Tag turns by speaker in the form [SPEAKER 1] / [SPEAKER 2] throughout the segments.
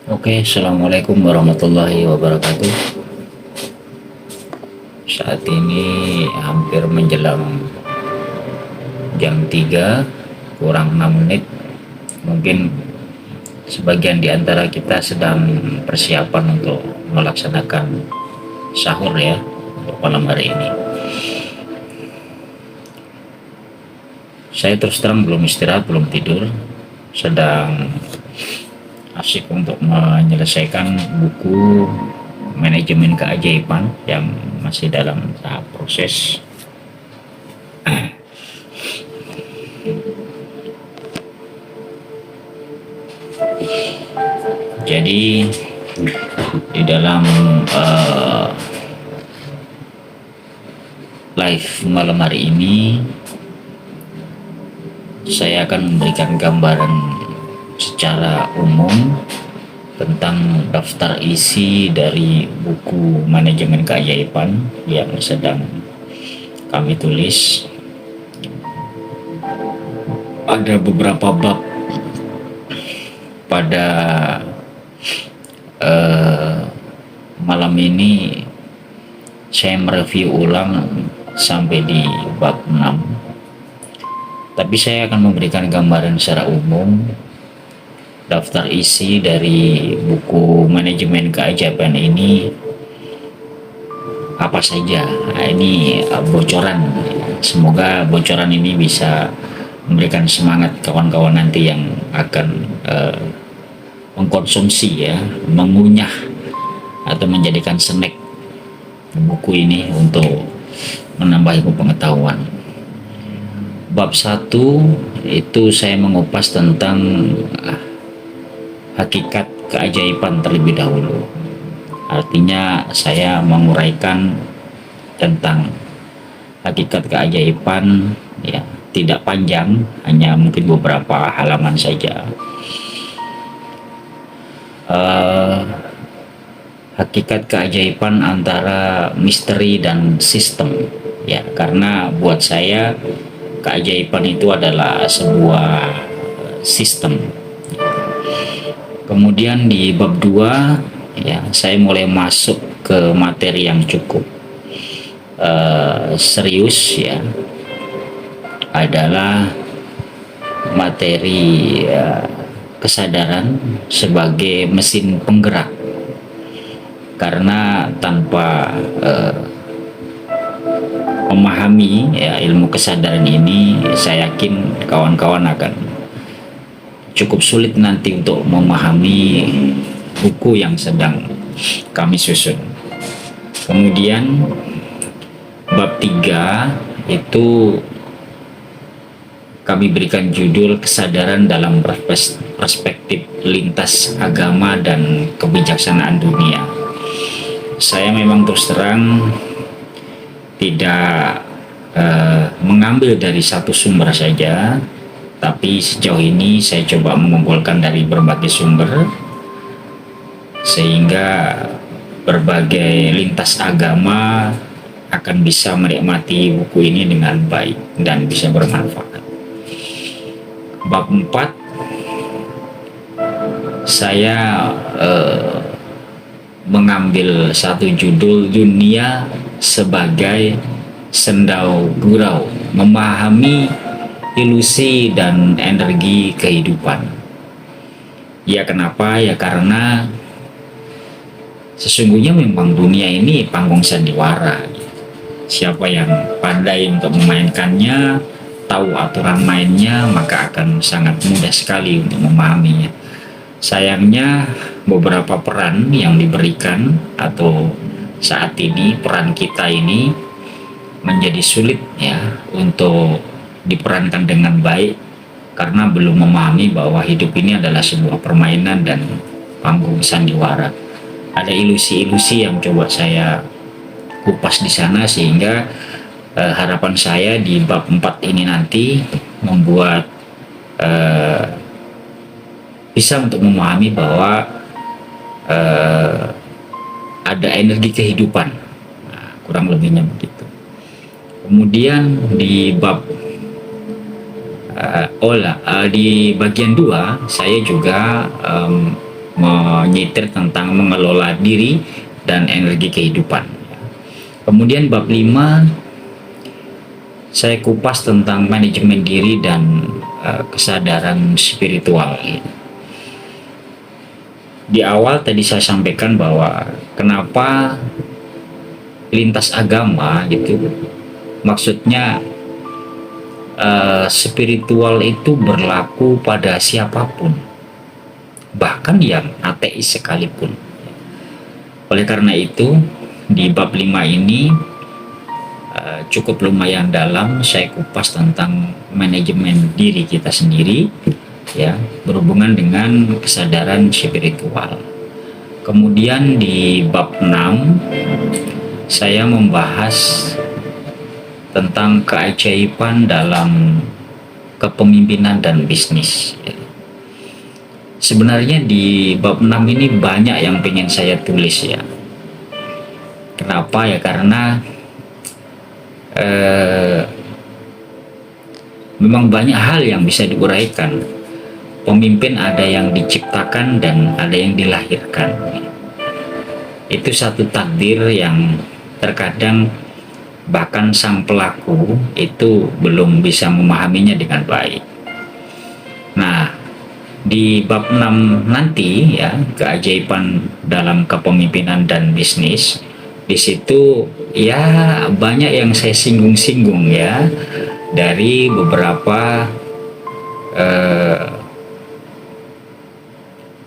[SPEAKER 1] Oke, Assalamualaikum warahmatullahi wabarakatuh. Saat ini hampir menjelang jam 3 kurang 6 menit. Mungkin sebagian di antara kita sedang persiapan untuk melaksanakan sahur ya, untuk malam hari ini. Saya terus terang belum istirahat, belum tidur. Sedang asyik untuk menyelesaikan buku manajemen keajaiban yang masih dalam tahap proses. Jadi di dalam live malam hari ini saya akan memberikan gambaran secara umum tentang daftar isi dari buku manajemen keajaiban yang sedang kami tulis. Ada beberapa bab pada malam ini saya mereview ulang sampai di bab 6, tapi saya akan memberikan gambaran secara umum daftar isi dari buku manajemen keajaiban ini apa saja. Nah, ini bocoran, semoga bocoran ini bisa memberikan semangat kawan-kawan nanti yang akan mengkonsumsi ya, mengunyah atau menjadikan snack buku ini untuk menambah ilmu pengetahuan. Bab 1 itu saya mengupas tentang hakikat keajaiban terlebih dahulu. Artinya saya menguraikan tentang hakikat keajaiban ya, tidak panjang, hanya mungkin beberapa halaman saja. Hakikat keajaiban antara misteri dan sistem ya, karena buat saya keajaiban itu adalah sebuah sistem. Kemudian di bab 2 ya, saya mulai masuk ke materi yang cukup serius ya, adalah materi kesadaran sebagai mesin penggerak. Karena tanpa memahami ya, ilmu kesadaran ini, saya yakin kawan-kawan akan cukup sulit nanti untuk memahami buku yang sedang kami susun. Kemudian bab 3 itu kami berikan judul kesadaran dalam perspektif lintas agama dan kebijaksanaan dunia. Saya memang terus terang tidak mengambil dari satu sumber saja, tapi sejauh ini saya coba mengumpulkan dari berbagai sumber sehingga berbagai lintas agama akan bisa menikmati buku ini dengan baik dan bisa bermanfaat. Bab 4 saya mengambil satu judul, dunia sebagai sendau gurau, memahami ilusi dan energi kehidupan. Ya, kenapa? Ya karena sesungguhnya memang dunia ini panggung sandiwara. Siapa yang pandai untuk memainkannya, tahu aturan mainnya, maka akan sangat mudah sekali untuk memahaminya. Sayangnya beberapa peran yang diberikan atau saat ini peran kita ini menjadi sulit ya untuk diperankan dengan baik karena belum memahami bahwa hidup ini adalah sebuah permainan dan panggung sandiwara. Ada ilusi-ilusi yang coba saya kupas di sana, sehingga harapan saya di bab 4 ini nanti membuat bisa untuk memahami bahwa ada energi kehidupan. Nah, kurang lebihnya begitu. Kemudian di bab di bagian 2 saya juga menyitir tentang mengelola diri dan energi kehidupan. Kemudian bab 5 saya kupas tentang manajemen diri dan kesadaran spiritual. Di awal tadi saya sampaikan bahwa kenapa lintas agama gitu, maksudnya spiritual itu berlaku pada siapapun, bahkan yang ateis sekalipun. Oleh karena itu di bab 5 ini cukup lumayan dalam saya kupas tentang manajemen diri kita sendiri, ya, berhubungan dengan kesadaran spiritual. Kemudian di bab 6 saya membahas tentang keajaiban dalam kepemimpinan dan bisnis. Sebenarnya di bab 6 ini banyak yang pengen saya tulis, ya. Kenapa ya? Karena memang banyak hal yang bisa diuraikan. Pemimpin ada yang diciptakan dan ada yang dilahirkan. Itu satu takdir yang terkadang bahkan sang pelaku itu belum bisa memahaminya dengan baik. Nah, di bab 6 nanti, ya, keajaiban dalam kepemimpinan dan bisnis, di situ ya banyak yang saya singgung-singgung, ya, dari beberapa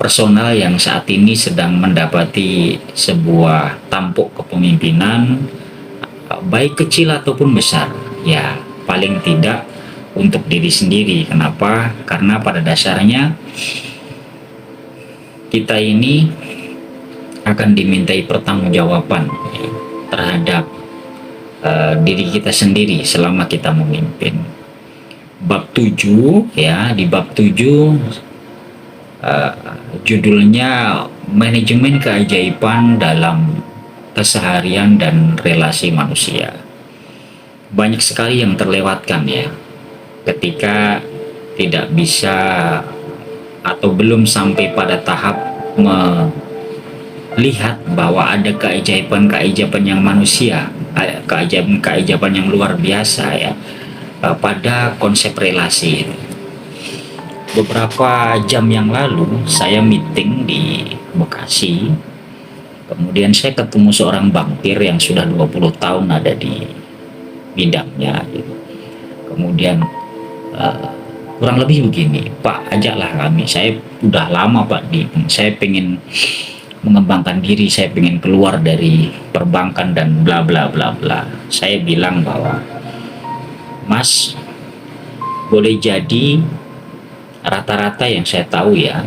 [SPEAKER 1] personal yang saat ini sedang mendapati sebuah tampuk kepemimpinan, baik kecil ataupun besar, ya, paling tidak untuk diri sendiri. Kenapa? Karena pada dasarnya kita ini akan dimintai pertanggungjawaban, ya, terhadap diri kita sendiri selama kita memimpin. Bab 7, ya, di bab 7 judulnya manajemen keajaiban dalam keseharian dan relasi manusia. Banyak sekali yang terlewatkan, ya, ketika tidak bisa atau belum sampai pada tahap melihat bahwa ada keajaiban-keajaiban yang manusia, keajaiban-keajaiban yang luar biasa, ya, pada konsep relasi. Beberapa jam yang lalu saya meeting di Bekasi, kemudian saya ketemu seorang bankir yang sudah 20 tahun ada di bidangnya, gitu. Kemudian kurang lebih begini, Pak, ajaklah kami, saya udah lama Pak saya pengen mengembangkan diri, saya pengen keluar dari perbankan dan bla bla bla bla. Saya bilang bahwa, Mas, boleh jadi rata-rata yang saya tahu, ya,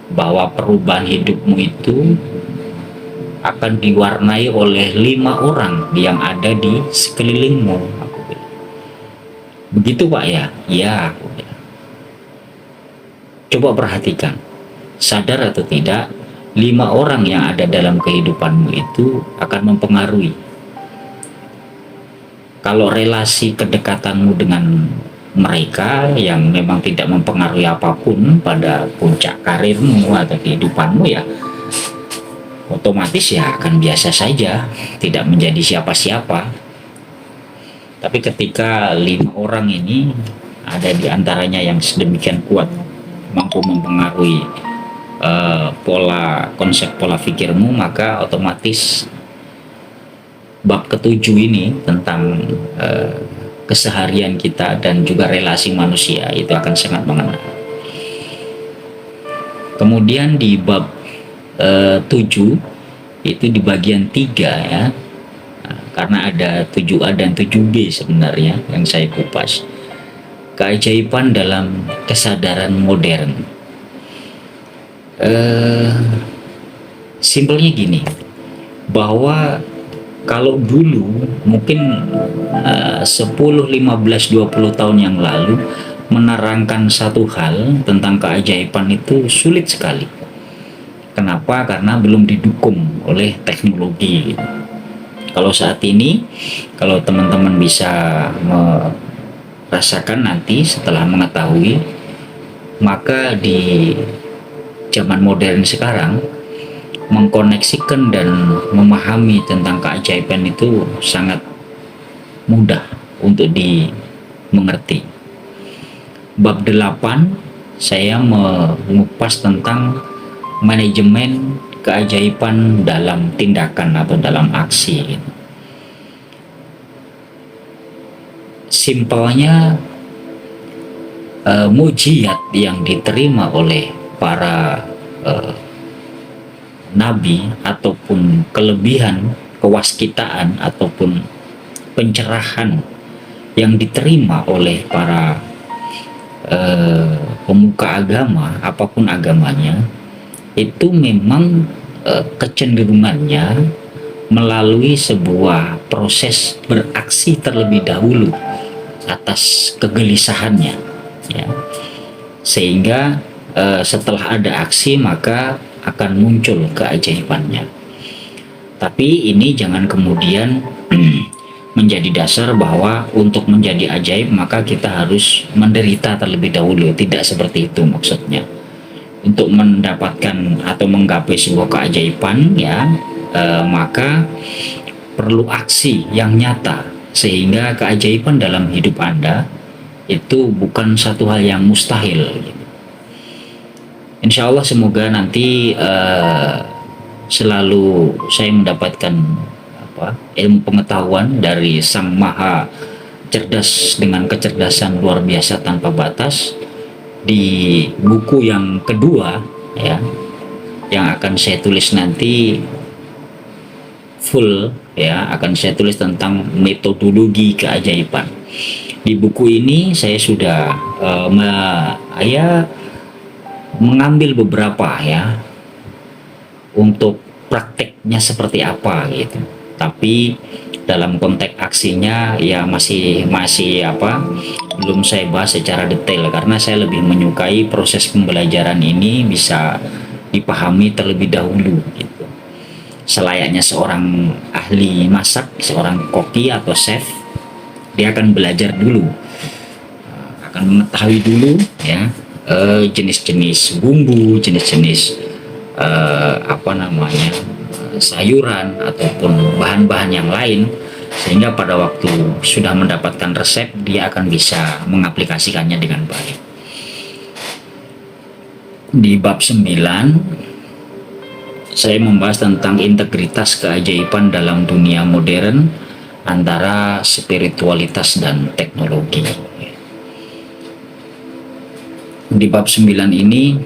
[SPEAKER 1] bahwa perubahan hidupmu itu akan diwarnai oleh 5 orang yang ada di sekelilingmu. Aku bilang. Begitu Pak, ya? Ya, aku bilang. Coba perhatikan, sadar atau tidak, 5 orang yang ada dalam kehidupanmu itu akan mempengaruhi. Kalau relasi kedekatanmu dengan mereka yang memang tidak mempengaruhi apapun pada puncak karirmu atau kehidupanmu, ya, otomatis ya akan biasa saja, tidak menjadi siapa-siapa. Tapi ketika 5 orang ini ada di antaranya yang sedemikian kuat, mampu mempengaruhi konsep pola pikirmu, maka otomatis bab ke-7 ini tentang keseharian kita dan juga relasi manusia itu akan sangat mengena. Kemudian di bab 7 itu di bagian 3, ya, karena ada 7A dan 7B sebenarnya yang saya kupas. Keajaiban dalam kesadaran modern. Simpelnya gini, bahwa kalau dulu mungkin 10, 15, 20 tahun yang lalu menerangkan satu hal tentang keajaiban itu sulit sekali. Kenapa? Karena belum didukung oleh teknologi. Kalau saat ini, kalau teman-teman bisa merasakan nanti setelah mengetahui, maka di zaman modern sekarang, mengkoneksikan dan memahami tentang keajaiban itu sangat mudah untuk dimengerti. Bab 8 saya mengupas tentang manajemen keajaiban dalam tindakan atau dalam aksi. Simpelnya, mujizat yang diterima oleh para nabi ataupun kelebihan kewaskitaan ataupun pencerahan yang diterima oleh para pemuka agama apapun agamanya, itu memang kecenderungannya melalui sebuah proses beraksi terlebih dahulu atas kegelisahannya, ya. Sehingga setelah ada aksi maka akan muncul keajaibannya. Tapi ini jangan kemudian menjadi dasar bahwa untuk menjadi ajaib maka kita harus menderita terlebih dahulu. Tidak seperti itu maksudnya. Untuk mendapatkan atau menggapai sebuah keajaiban, ya, maka perlu aksi yang nyata, sehingga keajaiban dalam hidup Anda itu bukan satu hal yang mustahil. Insya Allah semoga nanti selalu saya mendapatkan ilmu pengetahuan dari Sang Maha Cerdas dengan kecerdasan luar biasa tanpa batas. Di buku yang kedua, ya, yang akan saya tulis nanti full, ya, akan saya tulis tentang metodologi keajaiban. Di buku ini saya sudah mengambil beberapa, ya, untuk prakteknya seperti apa gitu. Tapi dalam konteks aksinya ya masih belum saya bahas secara detail, karena saya lebih menyukai proses pembelajaran ini bisa dipahami terlebih dahulu gitu. Selayaknya seorang ahli masak, seorang koki atau chef, dia akan belajar dulu, akan mengetahui dulu, ya, jenis-jenis bumbu, jenis-jenis sayuran ataupun bahan-bahan yang lain, sehingga pada waktu sudah mendapatkan resep dia akan bisa mengaplikasikannya dengan baik. Di bab 9 saya membahas tentang integritas keajaiban dalam dunia modern antara spiritualitas dan teknologi. Di bab 9 ini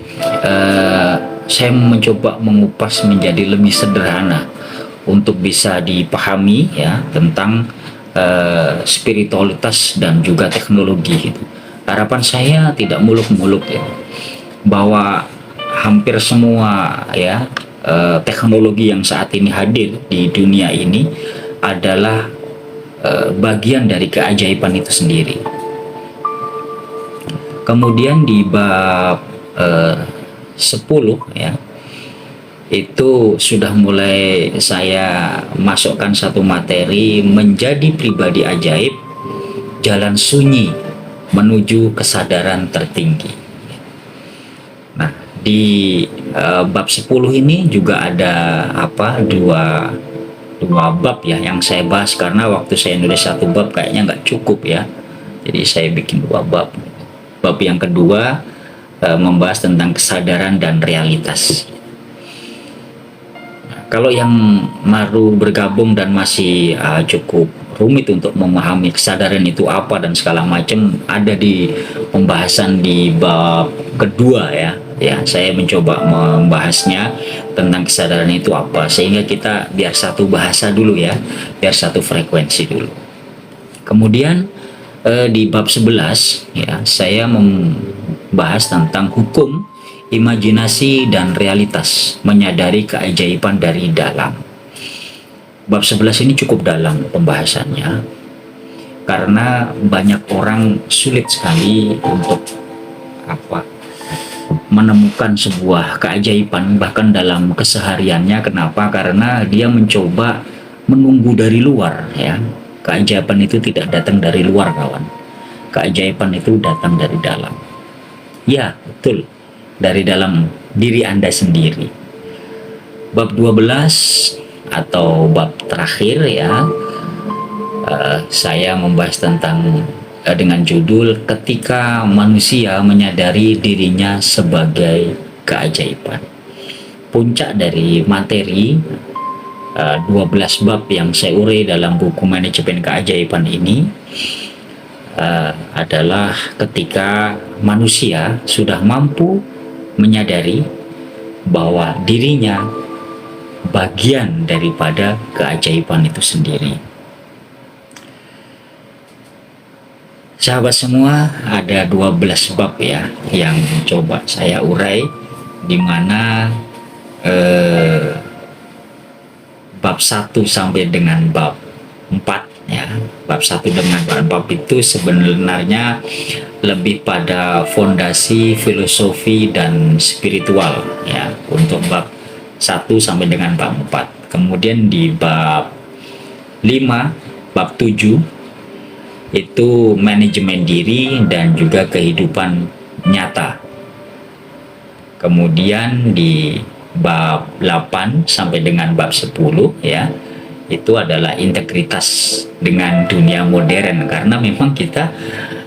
[SPEAKER 1] saya mencoba mengupas menjadi lebih sederhana untuk bisa dipahami, ya, tentang spiritualitas dan juga teknologi gitu. Harapan saya tidak muluk-muluk, ya, bahwa hampir semua, ya, teknologi yang saat ini hadir di dunia ini adalah bagian dari keajaiban itu sendiri. Kemudian di bab 10, ya, itu sudah mulai saya masukkan satu materi menjadi pribadi ajaib, jalan sunyi menuju kesadaran tertinggi. Nah, di bab 10 ini juga ada dua bab, ya, yang saya bahas, karena waktu saya nulis satu bab kayaknya nggak cukup, ya, jadi saya bikin dua bab. Bab yang kedua membahas tentang kesadaran dan realitas. Kalau yang baru bergabung dan masih cukup rumit untuk memahami kesadaran itu apa dan segala macam, ada di pembahasan di bab kedua, ya. Ya, saya mencoba membahasnya tentang kesadaran itu apa, sehingga kita biar satu bahasa dulu, ya, biar satu frekuensi dulu. Kemudian di bab 11, ya, saya membahas tentang hukum imajinasi dan realitas, menyadari keajaiban dari dalam. Bab 11 ini cukup dalam pembahasannya, karena banyak orang sulit sekali untuk menemukan sebuah keajaiban bahkan dalam kesehariannya. Kenapa? Karena dia mencoba menunggu dari luar, ya. Keajaiban itu tidak datang dari luar, kawan. Keajaiban itu datang dari dalam. Ya, betul. Dari dalam diri Anda sendiri. Bab 12 atau bab terakhir ya, saya membahas tentang dengan judul ketika manusia menyadari dirinya sebagai keajaiban. Puncak dari materi 12 bab yang saya urai dalam buku Manajemen Keajaiban ini adalah ketika manusia sudah mampu menyadari bahwa dirinya bagian daripada keajaiban itu sendiri. Sahabat semua, ada 12 bab ya yang coba saya urai, di mana bab 1 sampai dengan bab 4 ya. Bab 1 dengan bab itu sebenarnya lebih pada fondasi filosofi dan spiritual ya untuk bab 1 sampai dengan bab 4. Kemudian di bab 5, bab 7 itu manajemen diri dan juga kehidupan nyata. Kemudian di bab 8 sampai dengan bab 10 ya, itu adalah integritas dengan dunia modern, karena memang kita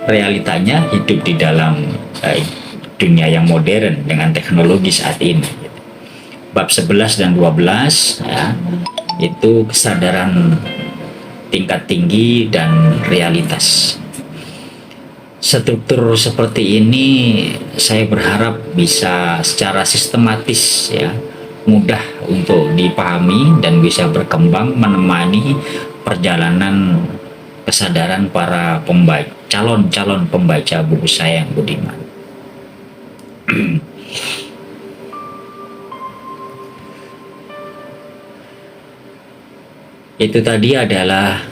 [SPEAKER 1] realitanya hidup di dalam dunia yang modern dengan teknologi saat ini. Bab 11 dan 12 ya, itu kesadaran tingkat tinggi dan realitas. Struktur seperti ini saya berharap bisa secara sistematis ya, mudah untuk dipahami dan bisa berkembang menemani perjalanan kesadaran para calon pembaca buku saya yang budiman. Itu tadi adalah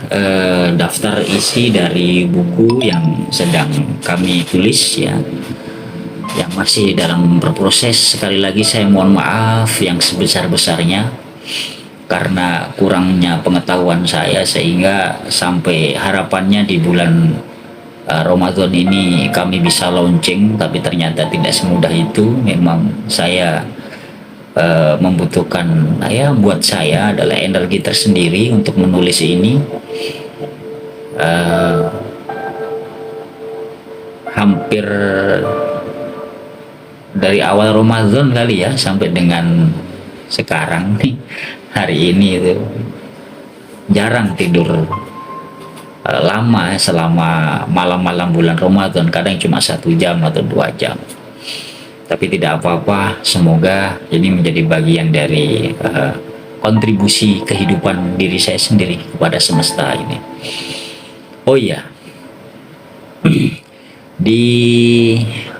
[SPEAKER 1] daftar isi dari buku yang sedang kami tulis ya, yang masih dalam berproses. Sekali lagi saya mohon maaf yang sebesar-besarnya karena kurangnya pengetahuan saya, sehingga sampai harapannya di bulan Ramadan ini kami bisa launching, tapi ternyata tidak semudah itu. Memang saya membutuhkan, ya buat saya adalah energi tersendiri untuk menulis ini. Hampir dari awal Ramadan kali ya sampai dengan sekarang nih, hari ini itu jarang tidur lama selama malam-malam bulan Ramadan, kadang cuma 1 jam atau 2 jam. Tapi tidak apa-apa, semoga ini menjadi bagian dari kontribusi kehidupan diri saya sendiri kepada semesta ini. Oh iya, di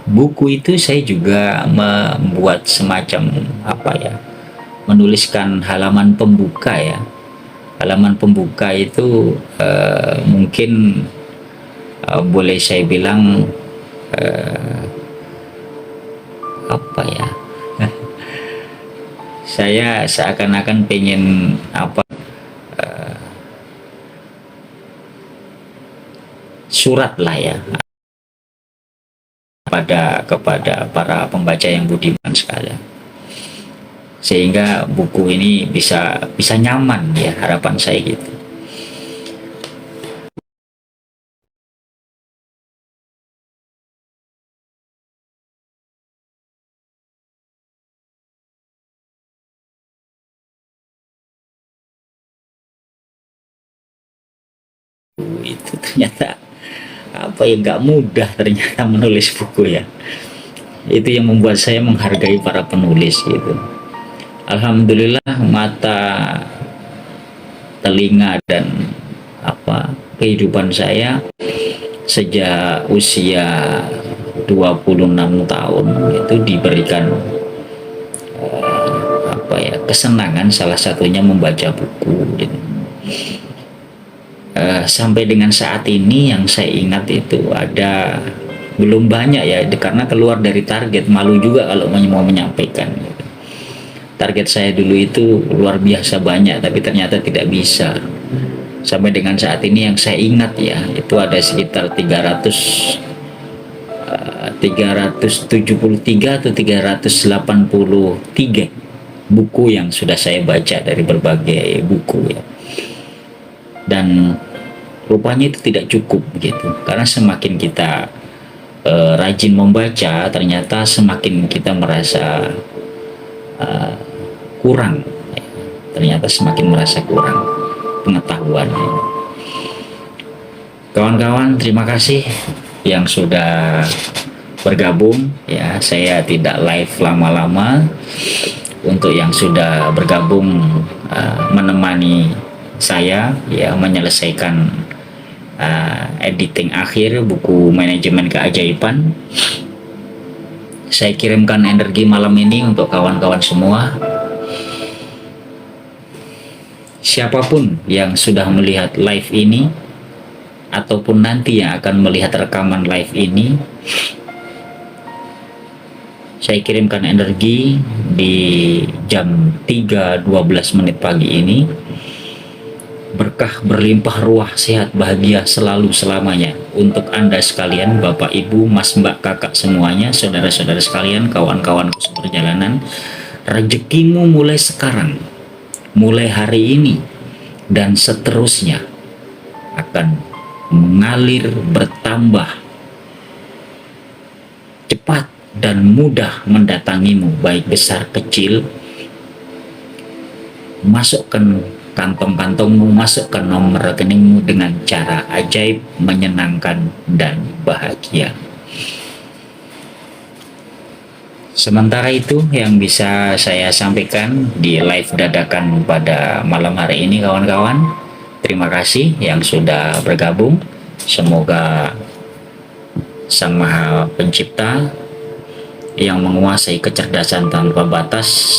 [SPEAKER 1] buku itu saya juga membuat semacam menuliskan halaman pembuka ya. Halaman pembuka itu mungkin boleh saya bilang saya seakan-akan pengen surat lah ya kepada para pembaca yang budiman sekalian, sehingga buku ini bisa nyaman ya, harapan saya gitu. Itu ternyata nggak mudah ternyata menulis buku ya. Itu yang membuat saya menghargai para penulis gitu. Alhamdulillah mata, telinga dan kehidupan saya sejak usia 26 tahun itu diberikan kesenangan, salah satunya membaca buku gitu. Sampai dengan saat ini yang saya ingat itu ada belum banyak ya, karena keluar dari target, malu juga kalau mau menyampaikan gitu. Target saya dulu itu luar biasa banyak, tapi ternyata tidak bisa. Sampai dengan saat ini yang saya ingat ya, itu ada sekitar 330 373 atau 383 buku yang sudah saya baca dari berbagai buku ya. Dan rupanya itu tidak cukup gitu, karena semakin kita rajin membaca, ternyata semakin kita merasa kurang ya. Ternyata semakin merasa kurang pengetahuannya. Kawan-kawan, terima kasih yang sudah bergabung ya. Saya tidak live lama-lama. Untuk yang sudah bergabung menemani saya ya menyelesaikan editing akhir buku Manajemen Keajaiban, saya kirimkan energi malam ini untuk kawan-kawan semua. Siapapun yang sudah melihat live ini ataupun nanti yang akan melihat rekaman live ini, saya kirimkan energi di jam 3.12 menit pagi ini. Berkah berlimpah ruah, sehat bahagia selalu selamanya untuk Anda sekalian, Bapak Ibu, Mas Mbak Kakak semuanya, saudara-saudara sekalian, kawan-kawanku seperjalanan. Rezekimu mulai sekarang, mulai hari ini dan seterusnya akan mengalir, bertambah cepat dan mudah mendatangimu, baik besar kecil. Masukkan kantong-kantongmu, masukkan nomor rekeningmu dengan cara ajaib, menyenangkan dan bahagia. Sementara itu yang bisa saya sampaikan di live dadakan pada malam hari ini, kawan-kawan. Terima kasih yang sudah bergabung. Semoga Sang Maha Pencipta yang menguasai kecerdasan tanpa batas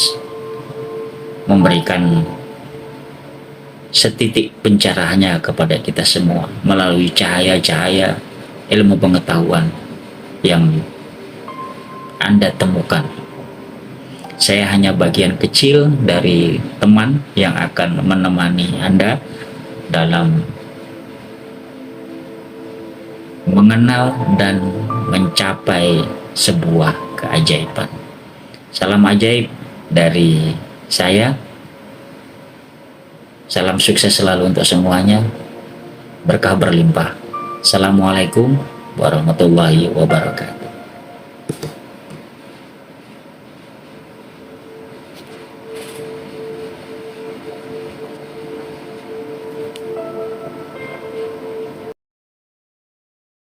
[SPEAKER 1] memberikan setitik pencerahannya kepada kita semua melalui cahaya-cahaya ilmu pengetahuan yang Anda temukan. Saya hanya bagian kecil dari teman yang akan menemani Anda dalam mengenal dan mencapai sebuah keajaiban. Salam ajaib dari saya. Salam sukses selalu untuk semuanya. Berkah berlimpah. Assalamualaikum warahmatullahi wabarakatuh.